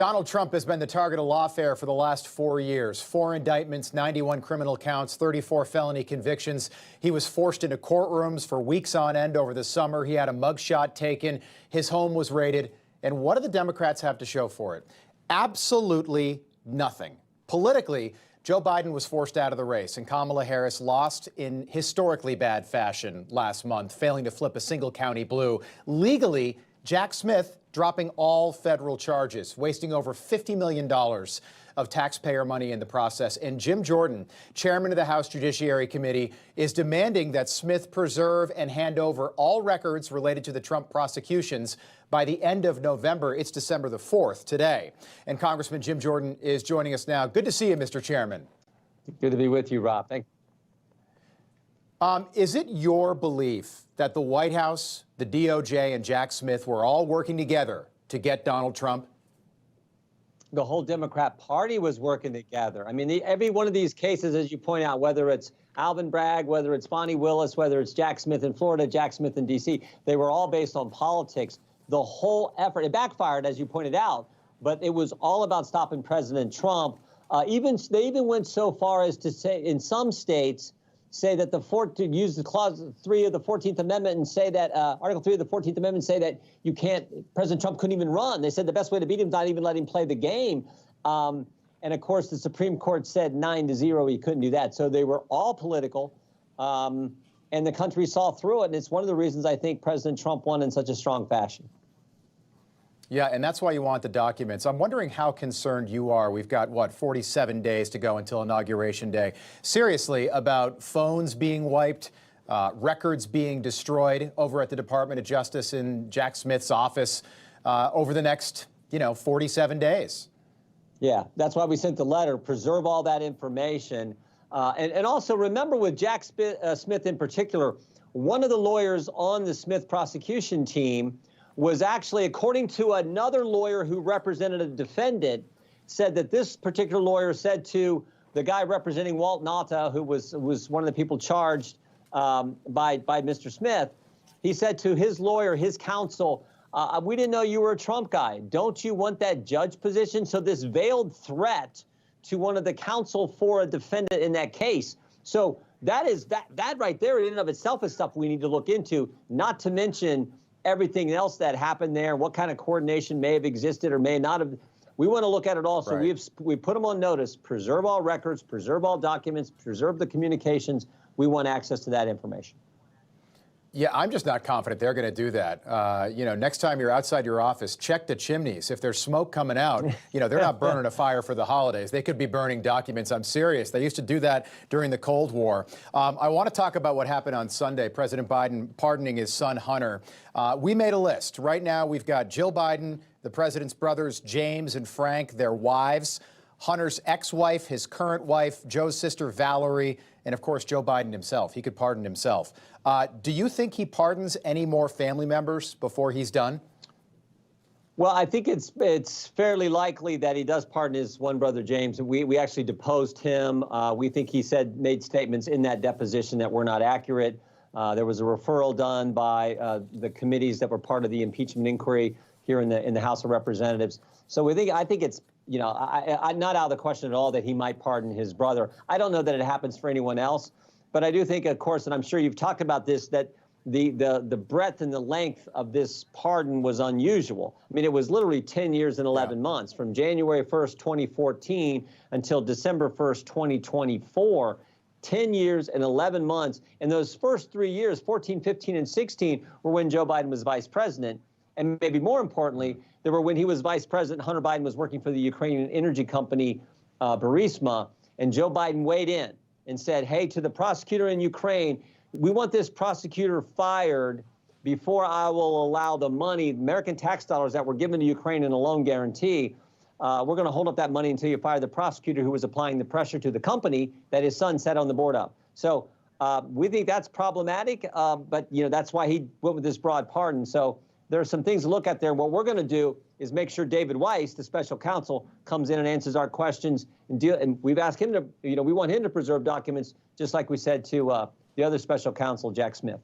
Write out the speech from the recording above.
Donald Trump has been the target of lawfare for the last 4 years. 4 indictments, 91 criminal counts, 34 felony convictions. He was forced into courtrooms for weeks on end over the summer. He had a mugshot taken. His home was raided. And what do the Democrats have to show for it? Absolutely nothing. Politically, Joe Biden was forced out of the race, and Kamala Harris lost in historically bad fashion last month, failing to flip a single county blue. Legally, Jack Smith dropping all federal charges, wasting over $50 million of taxpayer money in the process. And Jim Jordan, chairman of the House Judiciary Committee, is demanding that Smith preserve and hand over all records related to the Trump prosecutions by the end of November. It's December the 4th today. And Congressman Jim Jordan is joining us now. Good to see you, Mr. Chairman. Good to be with you, Rob. Thank you. Is it your belief that the White House, the DOJ, and Jack Smith were all working together to get Donald Trump? The whole Democrat Party was working together. I mean, every one of these cases, as you point out, whether it's Alvin Bragg, whether it's Bonnie Willis, whether it's Jack Smith in Florida, Jack Smith in D.C., they were all based on politics. The whole effort, it backfired, as you pointed out, but it was all about stopping President Trump. They even went so far as to say, in some states, say that to use the clause 3 of the 14th Amendment and say that Article 3 of the 14th Amendment say that you can't, President Trump couldn't even run. They said the best way to beat him is not even let him play the game. And of course, the Supreme Court said 9-0, he couldn't do that. So they were all political, and the country saw through it. And it's one of the reasons I think President Trump won in such a strong fashion. Yeah, and that's why you want the documents. I'm wondering how concerned you are. We've got, what, 47 days to go until Inauguration Day. Seriously, about phones being wiped, records being destroyed over at the Department of Justice in Jack Smith's office over the next, 47 days. Yeah, that's why we sent the letter. Preserve all that information. And also remember with Jack Smith in particular, one of the lawyers on the Smith prosecution team was actually, according to another lawyer who represented a defendant, said that this particular lawyer said to the guy representing Walt Nauta, who was one of the people charged by Mr. Smith, he said to his lawyer, his counsel, we didn't know you were a Trump guy. Don't you want that judge position? So this veiled threat to one of the counsel for a defendant in that case. So that right there in and of itself is stuff we need to look into, not to mention everything else that happened there, what kind of coordination may have existed or may not have. We want to look at it all. So right. we put them on notice, preserve all records, preserve all documents, preserve the communications. We want access to that information. Yeah, I'm just not confident they're going to do that. Next time you're outside your office, check the chimneys. If there's smoke coming out, they're not burning a fire for the holidays. They could be burning documents. I'm serious. They used to do that during the Cold War. I want to talk about what happened on Sunday, President Biden pardoning his son, Hunter. We made a list. Right now, we've got Jill Biden, the president's brothers, James and Frank, their wives, Hunter's ex-wife, his current wife, Joe's sister, Valerie, and, of course, Joe Biden himself. He could pardon himself. Do you think he pardons any more family members before he's done? Well, I think it's fairly likely that he does pardon his one brother, James. We actually deposed him. We think he made statements in that deposition that were not accurate. There was a referral done by the committees that were part of the impeachment inquiry here in the House of Representatives. So I think it's, I'm not out of the question at all that he might pardon his brother. I don't know that it happens for anyone else, but I do think, of course, and I'm sure you've talked about this, that the breadth and the length of this pardon was unusual. I mean, it was literally 10 years and 11 months, from January 1st, 2014 until December 1st, 2024. 10 years and 11 months. And those first 3 years, 14, 15, and 16, were when Joe Biden was vice president. And maybe more importantly, they were when he was vice president, Hunter Biden was working for the Ukrainian energy company, Burisma, and Joe Biden weighed in and said, hey, to the prosecutor in Ukraine, we want this prosecutor fired before I will allow the money, American tax dollars that were given to Ukraine in a loan guarantee. We're going to hold up that money until you fire the prosecutor who was applying the pressure to the company that his son sat on the board of. So we think that's problematic, but that's why he went with this broad pardon. So there are some things to look at there. What we're going to do is make sure David Weiss, the special counsel, comes in and answers our questions and we've asked him to, we want him to preserve documents, just like we said to the other special counsel, Jack Smith.